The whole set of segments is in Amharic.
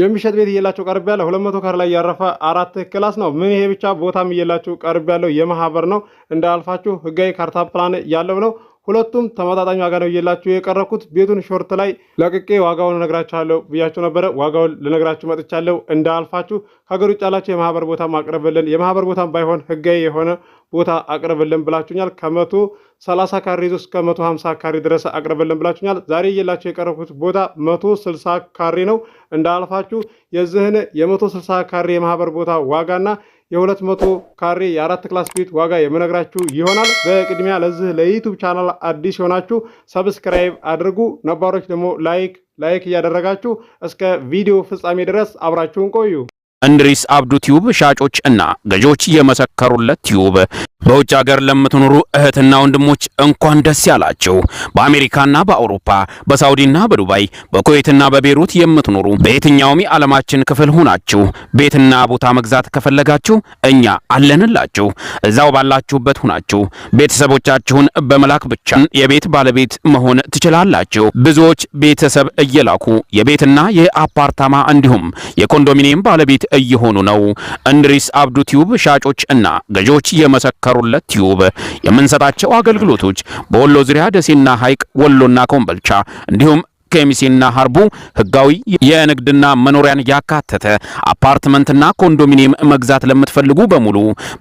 የሚሸጥ ቤት እየላችሁ ቀርብ ያለው 200 ካሬ ላይ ያረፈ 4 ክላስ ነው። ምን ይሄ ብቻ ቦታም እየላችሁ ቀርብ ያለው የማህበር ነው። እንዳልፋችሁ ህጋዊ ካርታ ፕላን ያለው ነው። ሁለቱም ተመጣጣኝ ዋጋ ነው እየላችሁ የቀረብኩት። ቤቱን ሾርት ላይ ለቅቄ ዋጋውን እነግራችኋለሁ ብያችሁ ነበር። ዋጋውን ልነግራችሁ መጥቻለሁ። እንዳልፋችሁ ከሀገር ውጭ ያላችሁ የማህበር ቦታ አቅርብልን፣ የማህበር ቦታም ባይሆን ህጋዊ የሆነ ቦታ አቅርብልን ብላችሁኛል። ከ130 ካሬ ይዞ እስከ 150 ካሬ ድረስ አቅርብልን ብላችሁኛል። ዛሬ እየላችሁ የቀረብኩት ቦታ 160 ካሬ ነው። እንዳልፋችሁ የዚህን የ160 ካሬ የማህበር ቦታ ዋጋና የ200 ካሬ የ4 ክላስ ቤት ዋጋ የምነግራችሁ ይሆናል። በቅድሚያ ለዚህ ለዩቲዩብ ቻናል አዲስ ሆናችሁ ሰብስክራይብ አድርጉ። ነባሮች ደግሞ ላይክ እያደረጋችሁ እስከ ቪዲዮ ፍጻሜ ድረስ አብራችሁን ቆዩ። እንድሪስ አብዱ ቲዩብ ሻጮች እና ገዢዎች የመሰከሩለት ቲዩብ። በውጭ ሀገር ለምትኖሩ እህትና ወንድሞች እንኳን ደስ ያላችሁ። በአሜሪካና በአውሮፓ በሳውዲና በዱባይ በኩዌትና በቤሩት የምትኖሩ በየትኛውም የዓለማችን ክፍል ሆናችሁ ቤትና ቦታ መግዛት ከፈለጋችሁ እኛ አለንላችሁ። እዛው ባላችሁበት ሆናችሁ ቤተሰቦቻችሁን በመላክ ብቻ የቤት ባለቤት መሆን ትችላላችሁ። ብዙዎች ቤተሰብ እየላኩ የቤትና የአፓርታማ እንዲሁም የኮንዶሚኒየም ባለቤት እየሆኑ ነው። እንድሪስ አብዱ ቲዩብ ሻጮች እና ገዢዎች የመሰከሩለት ቲዩብ የምንሰጣቸው አገልግሎቶች በወሎ ዙሪያ ደሴና ሐይቅ፣ ወሎና ኮምቦልቻ እንዲሁም ከሚሴና ሀርቡ ህጋዊ የንግድና መኖሪያን ያካተተ አፓርትመንትና ኮንዶሚኒየም መግዛት ለምትፈልጉ በሙሉ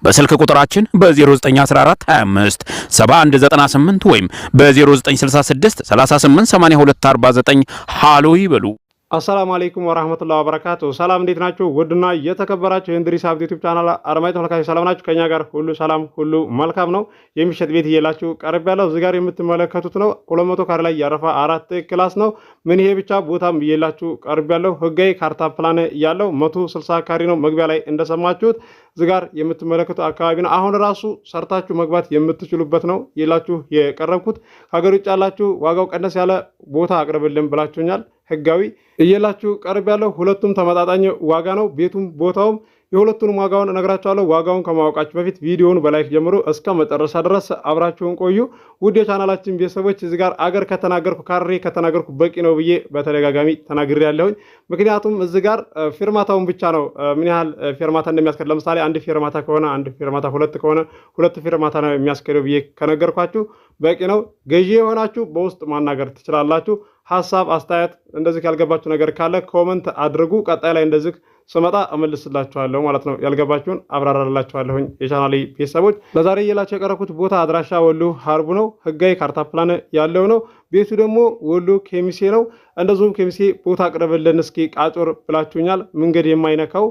በስልክ ቁጥራችን በ0914 25 7198 ወይም በ0966 38 82 49 ሃሎ ይበሉ። አሰላሙ አለይኩም ወራህመቱላሂ ወበረካቱ። ሰላም እንዴት ናችሁ? ውድና የተከበራችሁ የእንድሪስ አብዱ ዩቲዩብ ቻናል አድማጭ ተመልካቾች ሰላም ናችሁ? ከኛ ጋር ሁሉ ሰላም ሁሉ መልካም ነው። የሚሸጥ ቤት እየላችሁ ቀርብ ያለው እዚህ ጋር የምትመለከቱት ነው። 200 ካሬ ላይ ያረፈ 4 ክላስ ነው። ምን ይሄ ብቻ ቦታም እየላችሁ ቀርብ ያለው ህጋዊ ካርታ ፕላን ያለው 160 ካሬ ነው። መግቢያ ላይ እንደሰማችሁት እዚህ ጋር የምትመለከቱ አካባቢ ነው። አሁን ራሱ ሰርታችሁ መግባት የምትችሉበት ነው ይላችሁ የቀረብኩት። ከሀገር ውጭ ያላችሁ ዋጋው ቀነስ ያለ ቦታ አቅርብልን ብላችሁኛል። ህጋዊ እየላችሁ ቀርብ ያለው ሁለቱም ተመጣጣኝ ዋጋ ነው። ቤቱም ቦታውም የሁለቱንም ዋጋውን እነግራችኋለሁ። ዋጋውን ከማወቃችሁ በፊት ቪዲዮውን በላይክ ጀምሮ እስከ መጨረሻ ድረስ አብራችሁን ቆዩ። ውድ የቻናላችን ቤተሰቦች እዚህ ጋር አገር ከተናገርኩ ካሬ ከተናገርኩ በቂ ነው ብዬ በተደጋጋሚ ተናግሬ ያለሁኝ። ምክንያቱም እዚህ ጋር ፊርማታውን ብቻ ነው ምን ያህል ፊርማታ እንደሚያስከድ ለምሳሌ አንድ ፊርማታ ከሆነ አንድ ፊርማታ፣ ሁለት ከሆነ ሁለት ፊርማታ ነው የሚያስከደው ብዬ ከነገርኳችሁ በቂ ነው። ገዢ የሆናችሁ በውስጥ ማናገር ትችላላችሁ። ሐሳብ አስተያየት፣ እንደዚህ ያልገባችሁ ነገር ካለ ኮመንት አድርጉ። ቀጣይ ላይ እንደዚህ ስመጣ እመልስላችኋለሁ ማለት ነው። ያልገባችሁን አብራራላችኋለሁኝ። የቻናሌ ቤተሰቦች ለዛሬ እየላችሁ የቀረብኩት ቦታ አድራሻ ወሎ ሀርቡ ነው። ህጋዊ ካርታ ፕላን ያለው ነው። ቤቱ ደግሞ ወሎ ኬሚሴ ነው። እንደዚሁም ኬሚሴ ቦታ አቅርብልን እስኪ ቃጮር ብላችሁኛል። መንገድ የማይነካው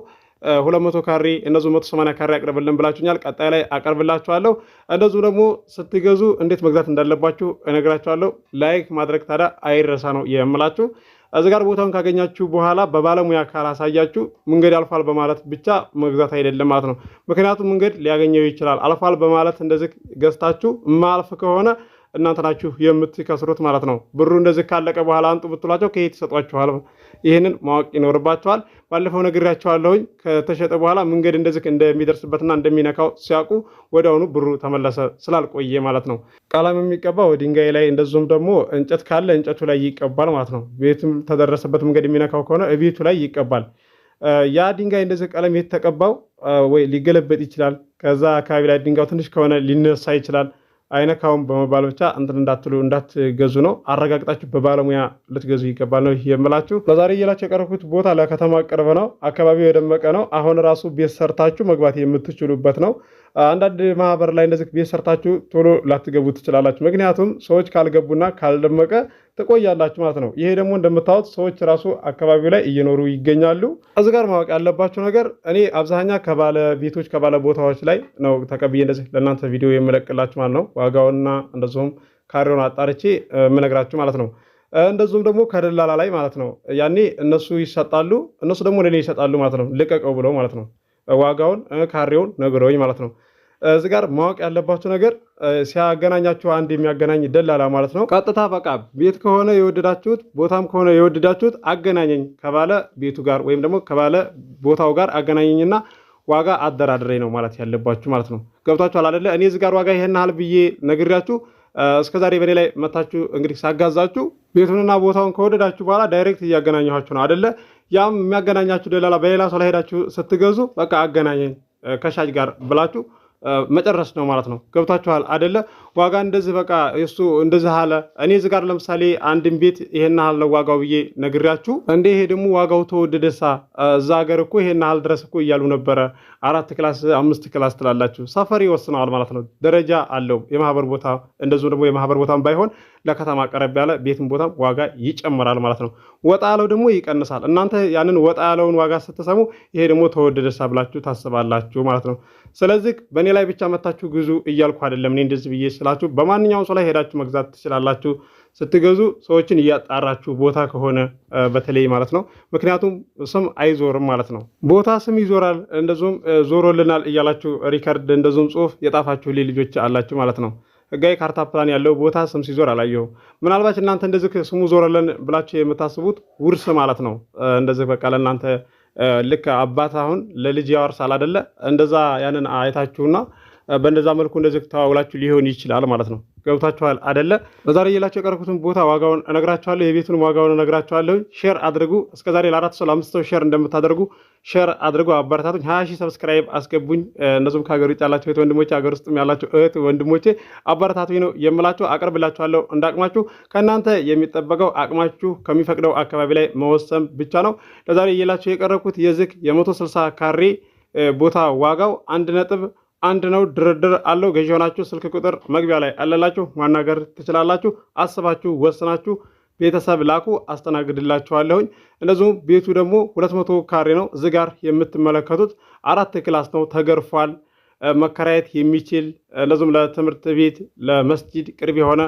200 ካሬ እነዚህ 180 ካሬ አቅርብልን ብላችሁኛል። ቀጣይ ላይ አቀርብላችኋለሁ። እንደዚሁ ደግሞ ስትገዙ እንዴት መግዛት እንዳለባችሁ እነግራችኋለሁ። ላይክ ማድረግ ታዲያ አይረሳ ነው የምላችሁ። እዚህ ጋር ቦታውን ካገኛችሁ በኋላ በባለሙያ ካላሳያችሁ መንገድ አልፏል በማለት ብቻ መግዛት አይደለም ማለት ነው። ምክንያቱም መንገድ ሊያገኘው ይችላል። አልፏል በማለት እንደዚህ ገዝታችሁ ማልፍ ከሆነ እናንተ ናችሁ የምትከስሩት ማለት ነው። ብሩ እንደዚህ ካለቀ በኋላ አንጡ ብትሏቸው ከየት ይሰጧችኋል? ይህንን ማወቅ ይኖርባችኋል። ባለፈው ነግሬያችኋለሁኝ። ከተሸጠ በኋላ መንገድ እንደዚህ እንደሚደርስበትና እንደሚነካው ሲያውቁ ወዲያውኑ ብሩ ተመለሰ ስላልቆየ ማለት ነው። ቀለም የሚቀባው ድንጋይ ላይ እንደዚሁም ደግሞ እንጨት ካለ እንጨቱ ላይ ይቀባል ማለት ነው። ቤትም ተደረሰበት መንገድ የሚነካው ከሆነ ቤቱ ላይ ይቀባል። ያ ድንጋይ እንደዚህ ቀለም የተቀባው ወይ ሊገለበጥ ይችላል። ከዛ አካባቢ ላይ ድንጋዩ ትንሽ ከሆነ ሊነሳ ይችላል። አይነካውም በመባል ብቻ እንትን እንዳትገዙ ነው። አረጋግጣችሁ በባለሙያ ልትገዙ ይገባል ነው የምላችሁ። ለዛሬ እየላችሁ የቀረብኩት ቦታ ለከተማ ቅርብ ነው። አካባቢው የደመቀ ነው። አሁን ራሱ ቤት ሰርታችሁ መግባት የምትችሉበት ነው። አንዳንድ ማህበር ላይ እንደዚህ ቤት ሰርታችሁ ቶሎ ላትገቡ ትችላላችሁ። ምክንያቱም ሰዎች ካልገቡና ካልደመቀ ትቆያላችሁ ማለት ነው። ይሄ ደግሞ እንደምታዩት ሰዎች ራሱ አካባቢው ላይ እየኖሩ ይገኛሉ። እዚህ ጋር ማወቅ ያለባችሁ ነገር እኔ አብዛኛ ከባለ ቤቶች ከባለ ቦታዎች ላይ ነው ተቀብዬ እንደዚህ ለእናንተ ቪዲዮ የምለቅላችሁ ማለት ነው። ዋጋውና እንደዚሁም ካሬውን አጣርቼ የምነግራችሁ ማለት ነው። እንደዚሁም ደግሞ ከደላላ ላይ ማለት ነው። ያኔ እነሱ ይሰጣሉ፣ እነሱ ደግሞ ለኔ ይሰጣሉ ማለት ነው። ልቀቀው ብለው ማለት ነው። ዋጋውን ካሬውን ነግረውኝ ማለት ነው። እዚህ ጋር ማወቅ ያለባችሁ ነገር ሲያገናኛችሁ አንድ የሚያገናኝ ደላላ ማለት ነው። ቀጥታ በቃ ቤት ከሆነ የወደዳችሁት ቦታም ከሆነ የወደዳችሁት አገናኘኝ ከባለ ቤቱ ጋር ወይም ደግሞ ከባለ ቦታው ጋር አገናኘኝና ዋጋ አደራድረኝ ነው ማለት ያለባችሁ ማለት ነው። ገብታችኋል አይደለ? እኔ እዚህ ጋር ዋጋ ይሄን ያህል ብዬ ነግሬያችሁ እስከዛሬ በኔ ላይ መታችሁ እንግዲህ ሳጋዛችሁ ቤቱንና ቦታውን ከወደዳችሁ በኋላ ዳይሬክት እያገናኘኋችሁ ነው አይደለ? ያም የሚያገናኛችሁ ደላላ በሌላ ሰው ላይ ሄዳችሁ ስትገዙ በቃ አገናኘኝ ከሻጭ ጋር ብላችሁ መጨረስ ነው ማለት ነው። ገብታችኋል አይደለ? ዋጋ እንደዚህ በቃ እሱ እንደዚህ አለ። እኔ እዚህ ጋር ለምሳሌ አንድን ቤት ይሄን ያህል ነው ዋጋው ብዬ ነግራችሁ እንዴ ይሄ ደግሞ ዋጋው ተወደደሳ እዛ ሀገር እኮ ይሄን ያህል ድረስ እኮ እያሉ ነበረ 4 ክላስ 5 ክላስ ትላላችሁ። ሰፈር ይወስነዋል ማለት ነው። ደረጃ አለው የማህበር ቦታ። እንደዚሁ ደግሞ የማህበር ቦታም ባይሆን ለከተማ ቀረብ ያለ ቤትም ቦታም ዋጋ ይጨምራል ማለት ነው። ወጣ ያለው ደግሞ ይቀንሳል። እናንተ ያንን ወጣ ያለውን ዋጋ ስትሰሙ ይሄ ደግሞ ተወደደሳ ብላችሁ ታስባላችሁ ማለት ነው። ስለዚህ በእኔ ላይ ብቻ መታችሁ ግዙ እያልኩ አይደለም። እኔ እንደዚህ ብዬ ስላችሁ በማንኛውም ሰው ላይ ሄዳችሁ መግዛት ትችላላችሁ። ስትገዙ ሰዎችን እያጣራችሁ ቦታ ከሆነ በተለይ ማለት ነው። ምክንያቱም ስም አይዞርም ማለት ነው። ቦታ ስም ይዞራል። እንደዚሁም ዞሮልናል እያላችሁ ሪከርድ እንደዚሁም ጽሁፍ የጣፋችሁ ልጆች አላችሁ ማለት ነው። ህጋዊ ካርታ ፕላን ያለው ቦታ ስም ሲዞር አላየሁም። ምናልባት እናንተ እንደዚህ ስሙ ዞረልን ብላችሁ የምታስቡት ውርስ ማለት ነው። እንደዚህ በቃ ለእናንተ ልክ አባት አሁን ለልጅ ያወርሳል አይደለ? እንደዛ ያንን አይታችሁና በእንደዛ መልኩ እንደዚህ ተዋውላችሁ ሊሆን ይችላል ማለት ነው። ገብታችኋል አይደለ? በዛሬ እየላችሁ የቀረኩትን ቦታ ዋጋውን እነግራችኋለሁ። የቤቱን ዋጋውን እነግራችኋለሁ። ሼር አድርጉ። እስከዛሬ ለ4 ሰው ለ5 ሰው ሼር እንደምታደርጉ ሼር አድርጉ። አበረታቱኝ። 20,000 ሰብስክራይብ አስገቡኝ። እነዚህም ከሀገር ውጭ ያላችሁ እህት ወንድሞቼ፣ ሀገር ውስጥም ያላችሁ እህት ወንድሞቼ አበረታቱኝ ነው የምላችሁ። አቀርብላችኋለሁ እንዳቅማችሁ። ከእናንተ የሚጠበቀው አቅማችሁ ከሚፈቅደው አካባቢ ላይ መወሰን ብቻ ነው። ለዛሬ እየላችሁ የቀረኩት የዚህ የ160 ካሬ ቦታ ዋጋው 1.1 ነው። ድርድር አለው። ገዢ ሆናችሁ ስልክ ቁጥር መግቢያ ላይ አለላችሁ፣ ማናገር ትችላላችሁ። አስባችሁ ወስናችሁ ቤተሰብ ላኩ፣ አስተናግድላችኋለሁኝ። እንደዚሁም ቤቱ ደግሞ 200 ካሬ ነው። እዚህ ጋር የምትመለከቱት 4 ክላስ ነው። ተገርፏል። መከራየት የሚችል እንደዚሁም ለትምህርት ቤት ለመስጂድ ቅርብ የሆነ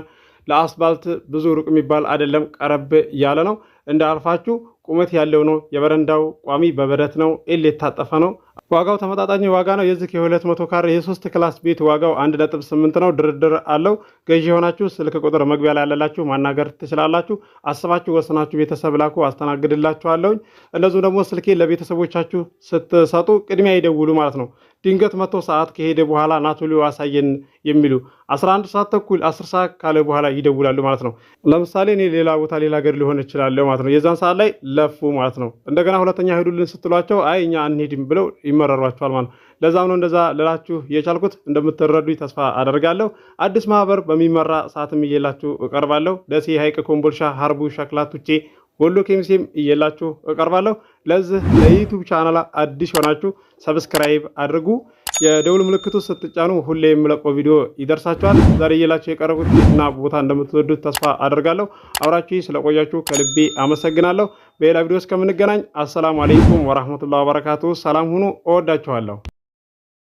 ለአስፋልት ብዙ ሩቅ የሚባል አይደለም፣ ቀረብ ያለ ነው። እንዳልፋችሁ ቁመት ያለው ነው። የበረንዳው ቋሚ በብረት ነው። ኤል የታጠፈ ነው። ዋጋው ተመጣጣኝ ዋጋ ነው። የዚህ የ200 ካሬ የ3 ክላስ ቤት ዋጋው 1.8 ነው። ድርድር አለው። ገዢ የሆናችሁ ስልክ ቁጥር መግቢያ ላይ ያለላችሁ ማናገር ትችላላችሁ። አስባችሁ ወስናችሁ ቤተሰብ ላኩ፣ አስተናግድላችኋለሁኝ። እንደዚሁ ደግሞ ስልኬ ለቤተሰቦቻችሁ ስትሰጡ ቅድሚያ ይደውሉ ማለት ነው። ድንገት መጥቶ ሰዓት ከሄደ በኋላ ናቶሊ አሳየን የሚሉ 11 ሰዓት ተኩል 10 ሰዓት ካለ በኋላ ይደውላሉ ማለት ነው። ለምሳሌ እኔ ሌላ ቦታ ሌላ ሀገር ሊሆን ይችላለሁ ማለት ነው። የዛን ሰዓት ላይ ለፉ ማለት ነው። እንደገና ሁለተኛ ሄዱልን ስትሏቸው አይ እኛ አንሄድም ብለው ይመረሯቸዋል ማለት ነው። ለዛም ነው እንደዛ ልላችሁ የቻልኩት። እንደምትረዱኝ ተስፋ አደርጋለሁ። አዲስ ማህበር በሚመራ ሰዓትም እየላችሁ እቀርባለሁ። ደሴ፣ ሀይቅ፣ ኮምቦልሻ፣ ሀርቡ፣ ሸክላ፣ ቱቼ፣ ወሎ ኬሚሴም እየላችሁ እቀርባለሁ። ለዚህ ለዩቲዩብ ቻናል አዲስ ሆናችሁ ሰብስክራይብ አድርጉ። የደውል ምልክቱ ስትጫኑ ሁሌ የምለቀው ቪዲዮ ይደርሳችኋል። ዛሬ እየላችሁ የቀረቡት እና ቦታ እንደምትወዱት ተስፋ አደርጋለሁ። አብራችሁ ስለቆያችሁ ከልቤ አመሰግናለሁ። በሌላ ቪዲዮ እስከምንገናኝ አሰላሙ አለይኩም ወራህመቱላሂ ወበረካቱ። ሰላም ሁኑ። እወዳችኋለሁ።